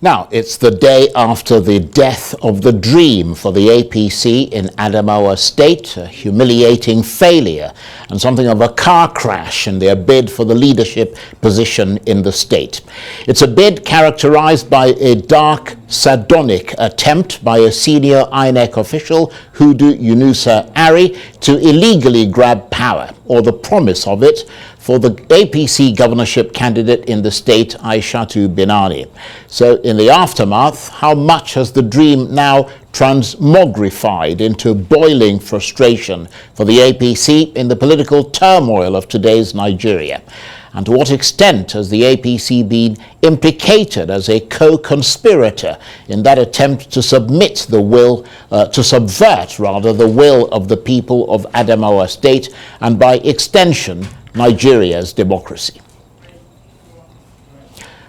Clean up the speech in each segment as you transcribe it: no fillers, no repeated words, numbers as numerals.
Now, it's the day after the death of the dream for the APC in Adamawa State, a humiliating failure and something of a car crash in their bid for the leadership position in the state. It's a bid characterized by a dark, sardonic attempt by a senior INEC official, Hudu Yunusa Ari, to illegally grab power, or the promise of it, for the APC governorship candidate in the state, Aishatu Binani. So in the aftermath, how much has the dream now transmogrified into boiling frustration for the APC in the political turmoil of today's Nigeria? And to what extent has the APC been implicated as a co-conspirator in that attempt to subvert the will of the people of Adamawa State, and by extension, Nigeria's democracy?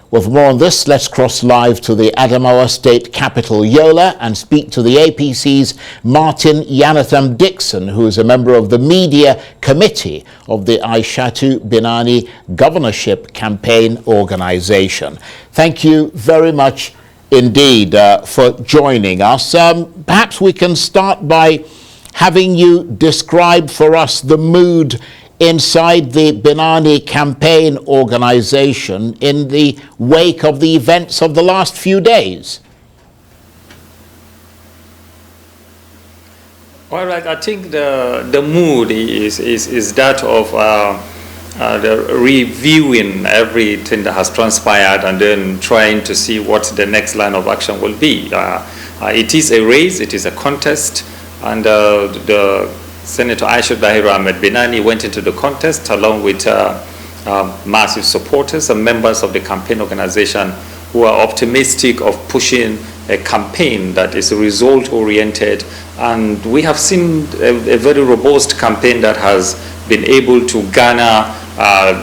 Well, for more on this, let's cross live to the Adamawa State capital, Yola, and speak to the APC's Martin Yanatham Dickson, who is a member of the media committee of the Aishatu Binani governorship campaign organization. Thank you very much indeed for joining us. Perhaps we can start by having you describe for us the mood inside the Binani campaign organization in the wake of the events of the last few days. Well, I think the mood is that of the reviewing everything that has transpired and then trying to see what the next line of action will be. It is a race, it is a contest, and the Senator Aishatu Ahmed Binani went into the contest along with massive supporters and members of the campaign organization who are optimistic of pushing a campaign that is result-oriented. And we have seen a very robust campaign that has been able to garner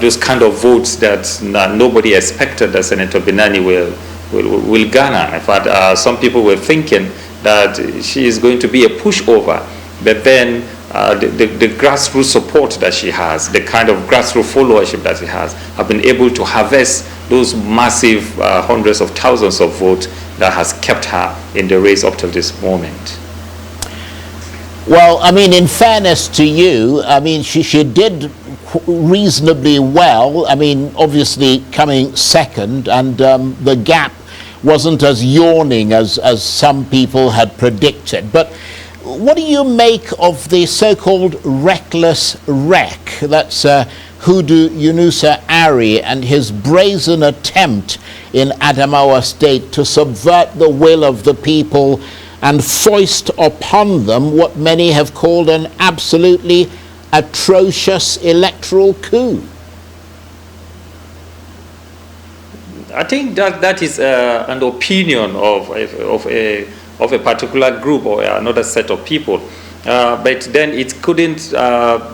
those kind of votes that nobody expected that Senator Binani will garner. In fact, some people were thinking that she is going to be a pushover, but then the grassroots support that she has, the kind of grassroots followership that she has, have been able to harvest those massive hundreds of thousands of votes that has kept her in the race up till this moment. Well, I mean, in fairness to you, I mean, she did reasonably well. I mean, obviously coming second, and the gap wasn't as yawning as some people had predicted. But what do you make of the so-called reckless wreck? That's Hudu Yunusa Ari and his brazen attempt in Adamawa State to subvert the will of the people and foist upon them what many have called an absolutely atrocious electoral coup. I think that is an opinion of a particular group or another set of people, but then it couldn't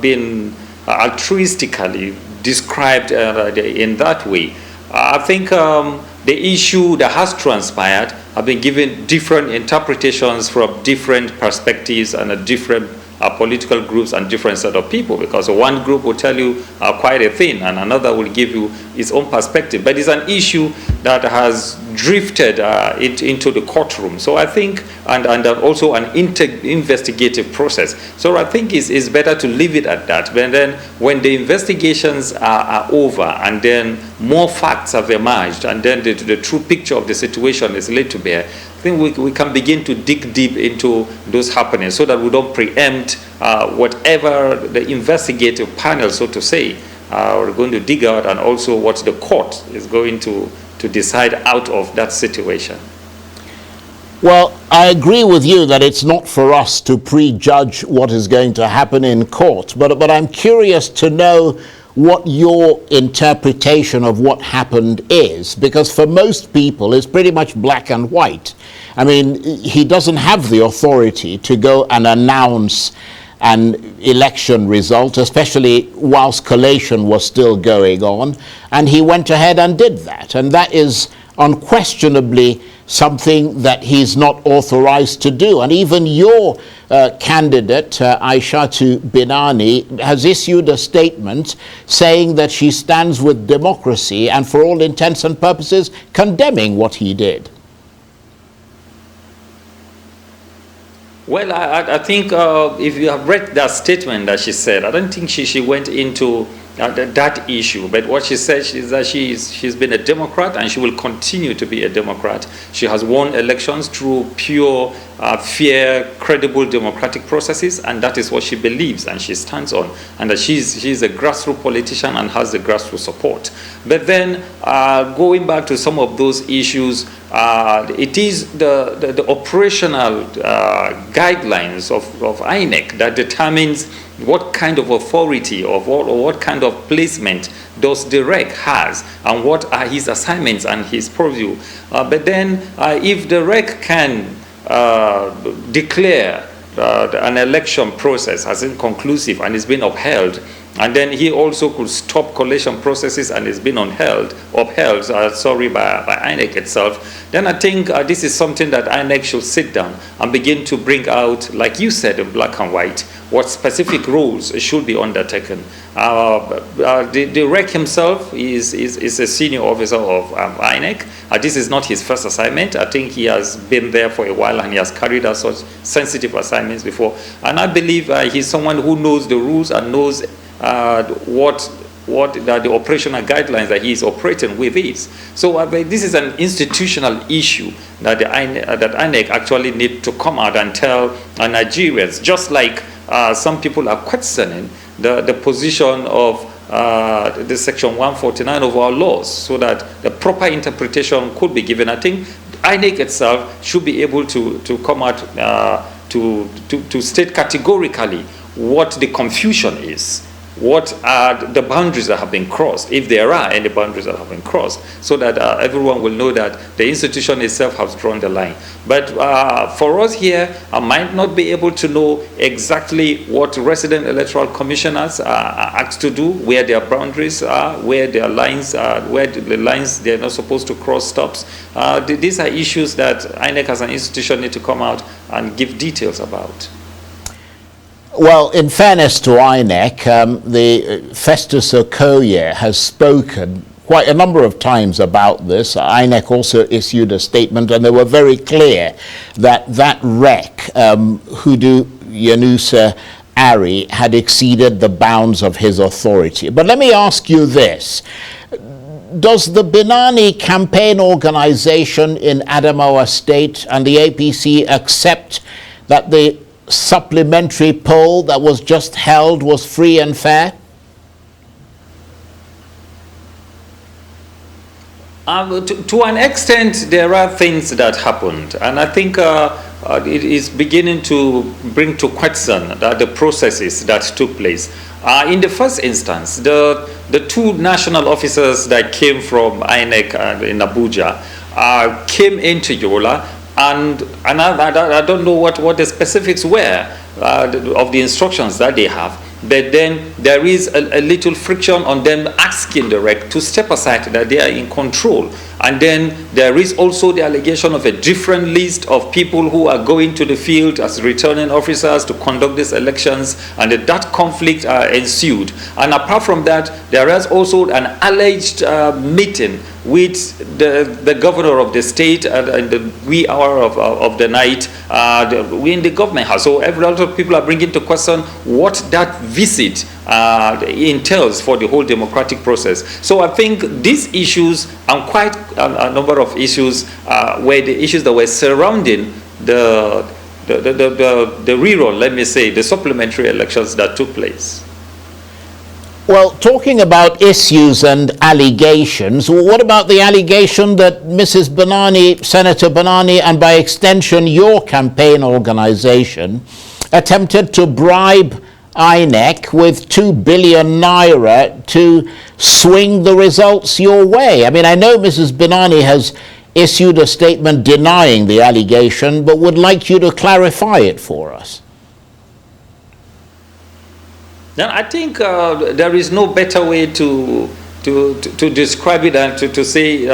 been altruistically described in that way. I think the issue that has transpired have been given different interpretations from different perspectives and different political groups and different set of people, because one group will tell you quite a thing and another will give you its own perspective. But it's an issue that has drifted into the courtroom. So I think, and also an investigative process. So I think it's better to leave it at that. But then when the investigations are over and then more facts have emerged and then the true picture of the situation is laid to bear, I think we can begin to dig deep into those happenings so that we don't preempt whatever the investigative panel, so to say, are going to dig out, and also what the court is going to decide out of that situation. Well, I agree with you that it's not for us to prejudge what is going to happen in court, but I'm curious to know what your interpretation of what happened is, because for most people it's pretty much black and white. I mean, he doesn't have the authority to go and announce an election result, especially whilst collation was still going on, and he went ahead and did that, and that is unquestionably something that he's not authorized to do. And even your candidate, Aishatu Binani, has issued a statement saying that she stands with democracy and for all intents and purposes condemning what he did. Well, I think if you have read that statement that she said, I don't think she went into that issue. But what she said is that she's been a Democrat and she will continue to be a Democrat. She has won elections through pure, fair, credible democratic processes, and that is what she believes and she stands on. And that she's a grassroots politician and has the grassroots support. But then going back to some of those issues, it is the operational guidelines of INEC that determines what kind of authority or what kind of placement does the REC has and what are his assignments and his purview. But then if the REC can declare an election process as inconclusive and is being upheld, and then he also could stop collation processes and it's been upheld by INEC itself, then I think this is something that INEC should sit down and begin to bring out, like you said, in black and white, what specific rules should be undertaken. The REC himself is a senior officer of INEC. This is not his first assignment. I think he has been there for a while and he has carried out such sensitive assignments before. And I believe he's someone who knows the rules and knows what the operational guidelines that he is operating with is. So this is an institutional issue that INEC actually need to come out and tell Nigerians, just like some people are questioning the position of the Section 149 of our laws, so that the proper interpretation could be given. I think INEC itself should be able to come out to state categorically what the confusion is, what are the boundaries that have been crossed, if there are any boundaries that have been crossed, so that everyone will know that the institution itself has drawn the line. But for us here, I might not be able to know exactly what resident electoral commissioners are asked to do, where their boundaries are, where their lines are, where the lines they're not supposed to cross stops. These are issues that INEC as an institution need to come out and give details about. Well, in fairness to INEC, the Festus Okoye has spoken quite a number of times about this. INEC also issued a statement, and they were very clear that REC, Hudu Yanusa Ari, had exceeded the bounds of his authority. But let me ask you this. Does the Binani campaign organization in Adamawa State and the APC accept that the supplementary poll that was just held was free and fair? To an extent, there are things that happened, and I think it is beginning to bring to question the processes that took place. In the first instance, the two national officers that came from INEC in Abuja came into Yola, and I don't know what the specifics were of the instructions that they have, but then there is a little friction on them asking the REC to step aside, that they are in control. And then there is also the allegation of a different list of people who are going to the field as returning officers to conduct these elections, and that conflict ensued. And apart from that, there is also an alleged meeting with the governor of the state in the wee hour of the night. We in the government house. So every lot of people are bringing to question what that visit entails for the whole democratic process. So I think these issues, and quite a number of issues, were the issues that were surrounding the rerun, let me say, the supplementary elections that took place. Well, talking about issues and allegations, what about the allegation that Mrs. Binani, Senator Binani, and by extension your campaign organization, attempted to bribe INEC with 2 billion naira to swing the results your way? I mean, I know Mrs. Binani has issued a statement denying the allegation, but would like you to clarify it for us. Now, I think there is no better way to describe it than to say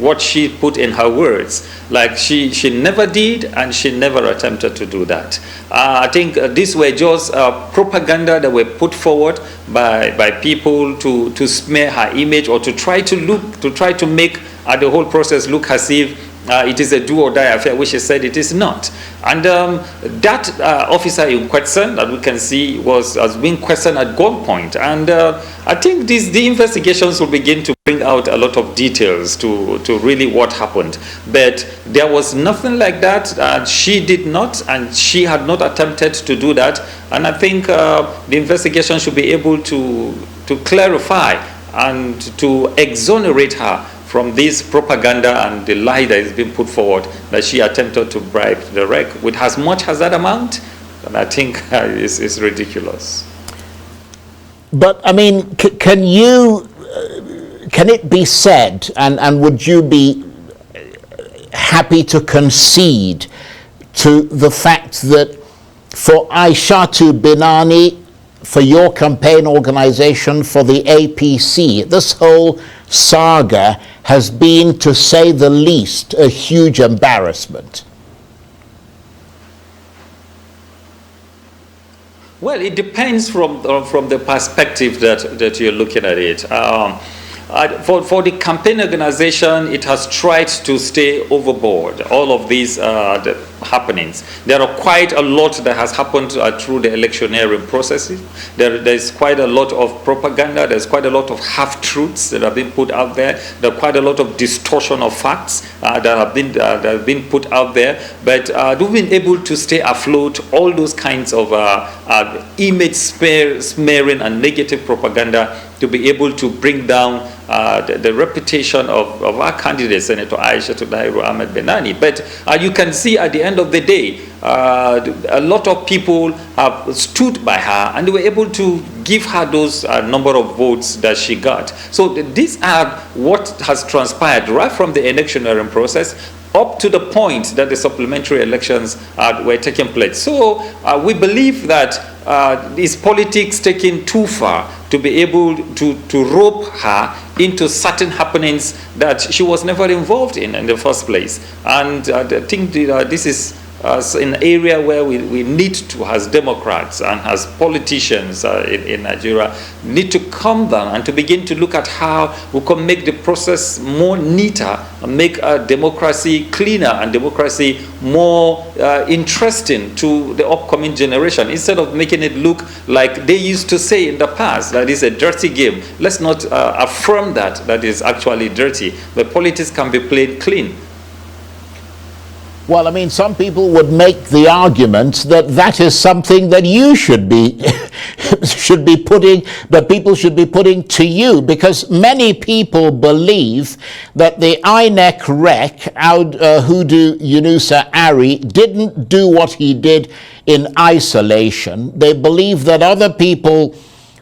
what she put in her words. Like she never did, and she never attempted to do that. I think these were just propaganda that were put forward by people to smear her image, or to try to make the whole process look as if it is a do or die affair, which he said it is not. And that officer in question that we can see has been questioned at gunpoint. And I think the investigations will begin to bring out a lot of details to really what happened. But there was nothing like that. She did not, and she had not attempted to do that. And I think the investigation should be able to clarify and to exonerate her from this propaganda and the lie that is being put forward that she attempted to bribe the REC with as much as that amount, and I think is ridiculous. But I mean, can it be said, and would you be happy to concede to the fact that for Aishatu Binani, for your campaign organization, for the APC, this whole saga has been, to say the least, a huge embarrassment? Well, it depends from the perspective that you're looking at it. For the campaign organization, it has tried to stay overboard all of these happenings. There are quite a lot that has happened through the electioneering processes. There's quite a lot of propaganda. There's quite a lot of half-truths that have been put out there. There's quite a lot of distortion of facts that have been put out there. But we've been able to stay afloat all those kinds of image smearing and negative propaganda to be able to bring down the reputation of our candidate, Senator Aishatu Ahmed Binani. But you can see at the end of the day, a lot of people have stood by her and they were able to give her those number of votes that she got. So these are what has transpired right from the electioneering process up to the point that the supplementary elections were taking place. So we believe that is politics taking too far to be able to rope her into certain happenings that she was never involved in the first place. And I think this is an area where we need to, as Democrats and as politicians in Nigeria, need to come down and to begin to look at how we can make the process more neater and make democracy cleaner and democracy more interesting to the upcoming generation. Instead of making it look like they used to say in the past that it's a dirty game, let's not affirm that is actually dirty. But politics can be played clean. Well, I mean, some people would make the argument that that is something that you should be people should be putting to you, because many people believe that the INEC rec, Hudu Yunusa Ari, didn't do what he did in isolation. They believe that other people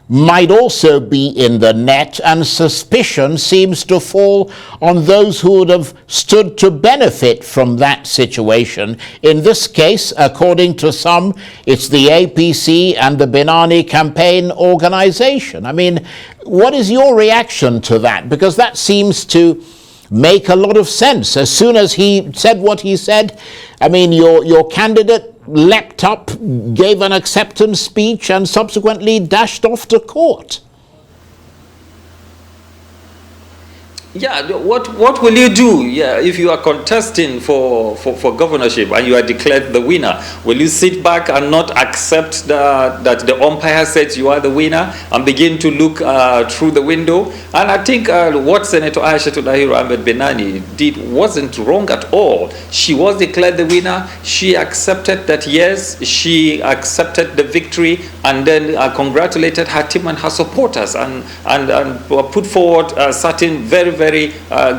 might also be in the net, and suspicion seems to fall on those who would have stood to benefit from that situation. In this case, according to some, it's the APC and the Binani campaign organization. I mean, what is your reaction to that? Because that seems to make a lot of sense. As soon as he said what he said, I mean, your candidate leapt up, gave an acceptance speech, and subsequently dashed off to court. Yeah, what will you do? Yeah, if you are contesting for governorship and you are declared the winner, will you sit back and not accept that the umpire says you are the winner and begin to look through the window? And I think what Senator Aishatu Ahmed Binani did wasn't wrong at all. She was declared the winner. She accepted that, yes, she accepted the victory, and then congratulated her team and her supporters and put forward certain very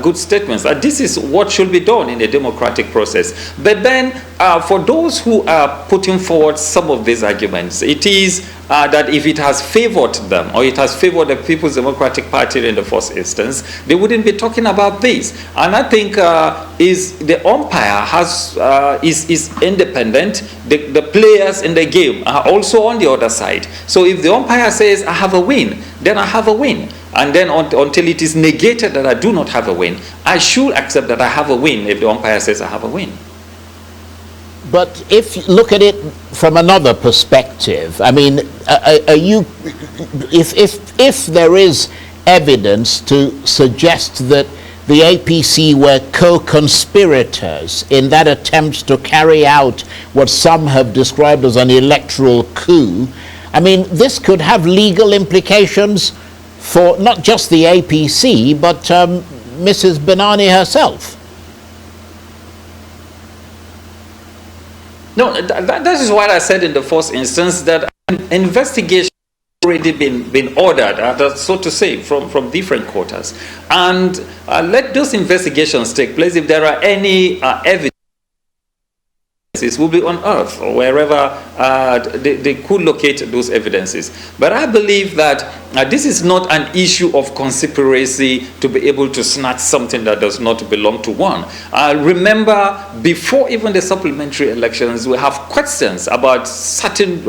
good statements. This is what should be done in a democratic process. But then, for those who are putting forward some of these arguments, it is that if it has favored them, or it has favored the People's Democratic Party in the first instance, they wouldn't be talking about this. And I think is the umpire is independent. The players in the game are also on the other side. So if the umpire says I have a win, then I have a win. And then until it is negated that I do not have a win, I should accept that I have a win if the umpire says I have a win. But if you look at it from another perspective, I mean, if there is evidence to suggest that the APC were co-conspirators in that attempt to carry out what some have described as an electoral coup. I mean, this could have legal implications for not just the APC, but Mrs. Binani herself. No, that is what I said in the first instance, that an investigation already been ordered, so to say, from different quarters. And let those investigations take place. If there are any evidence, will be unearthed or wherever they could locate those evidences. But I believe that this is not an issue of conspiracy to be able to snatch something that does not belong to one. Remember, before even the supplementary elections, we have questions about certain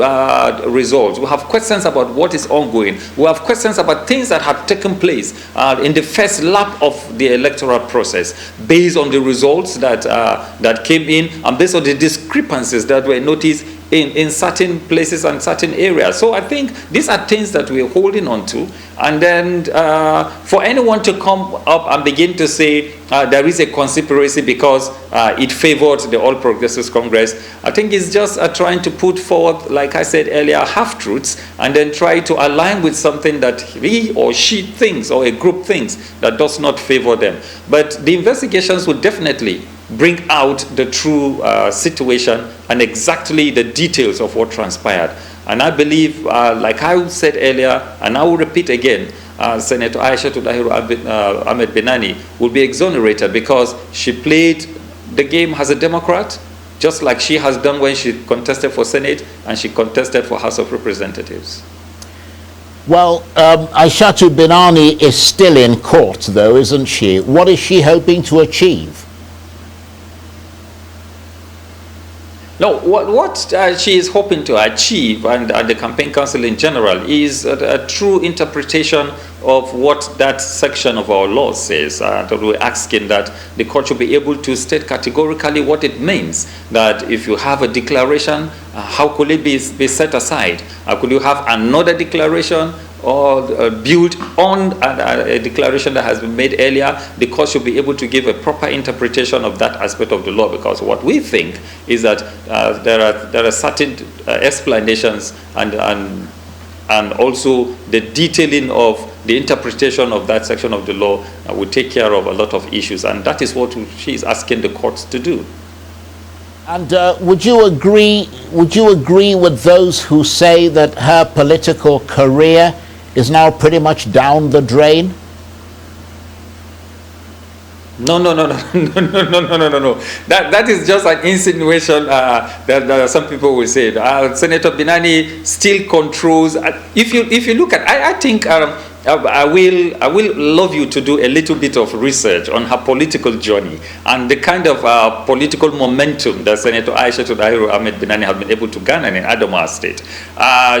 results. We have questions about what is ongoing. We have questions about things that have taken place in the first lap of the electoral process, based on the results that came in and based on the discrepancies that were noticed in certain places and certain areas. So I think these are things that we're holding on to. And then for anyone to come up and begin to say there is a conspiracy because it favored the All Progressives Congress, I think it's just trying to put forward, like I said earlier, half-truths, and then try to align with something that he or she thinks or a group thinks that does not favor them. But the investigations will definitely bring out the true situation and exactly the details of what transpired. And I believe, like I said earlier, and I will repeat again, Senator Aisha Ahmed Binani will be exonerated because she played the game as a Democrat, just like she has done when she contested for Senate and she contested for House of Representatives. Well, Aishatu Binani is still in court, though, isn't she? What is she hoping to achieve? No, what she is hoping to achieve, and the campaign council in general, is a true interpretation of what that section of our law says. That we're asking that the court should be able to state categorically what it means. That if you have a declaration, how could it be set aside? Could you have another declaration or built on a declaration that has been made earlier? The court should be able to give a proper interpretation of that aspect of the law, because what we think is that there are certain explanations and also the detailing of the interpretation of that section of the law will take care of a lot of issues, and that is what she is asking the courts to do. And would you agree with those who say that her political career is now pretty much down the drain? No. That is just an insinuation that some people will say. Senator Binani still controls. If you look at, I think I will love you to do a little bit of research on her political journey and the kind of political momentum that Senator Aisha Ahmed Binani has been able to garner in Adamawa State.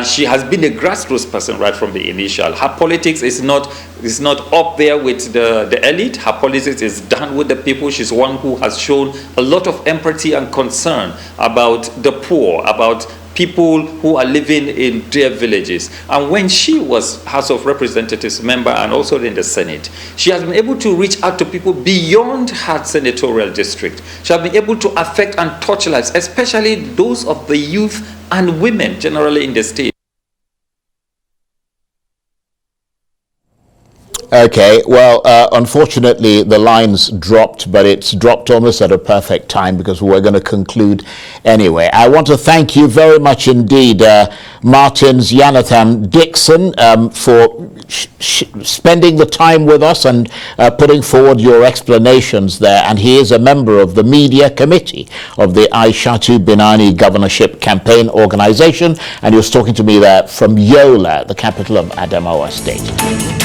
She has been a grassroots person right from the initial. Her politics is not up there with the elite. Her politics is done with the people. She's one who has shown a lot of empathy and concern about the poor, about people who are living in their villages. And when she was House of Representatives member and also in the Senate, she has been able to reach out to people beyond her senatorial district. She has been able to affect and touch lives, especially those of the youth and women generally in the state. Okay, well, unfortunately the line's dropped, but it's dropped almost at a perfect time because we're going to conclude anyway. I want to thank you very much indeed, Martins, Yanatham, Dickson, for spending the time with us and putting forward your explanations there. And he is a member of the media committee of the Aishatu Binani Governorship Campaign Organization, and he was talking to me there from Yola, the capital of Adamawa State.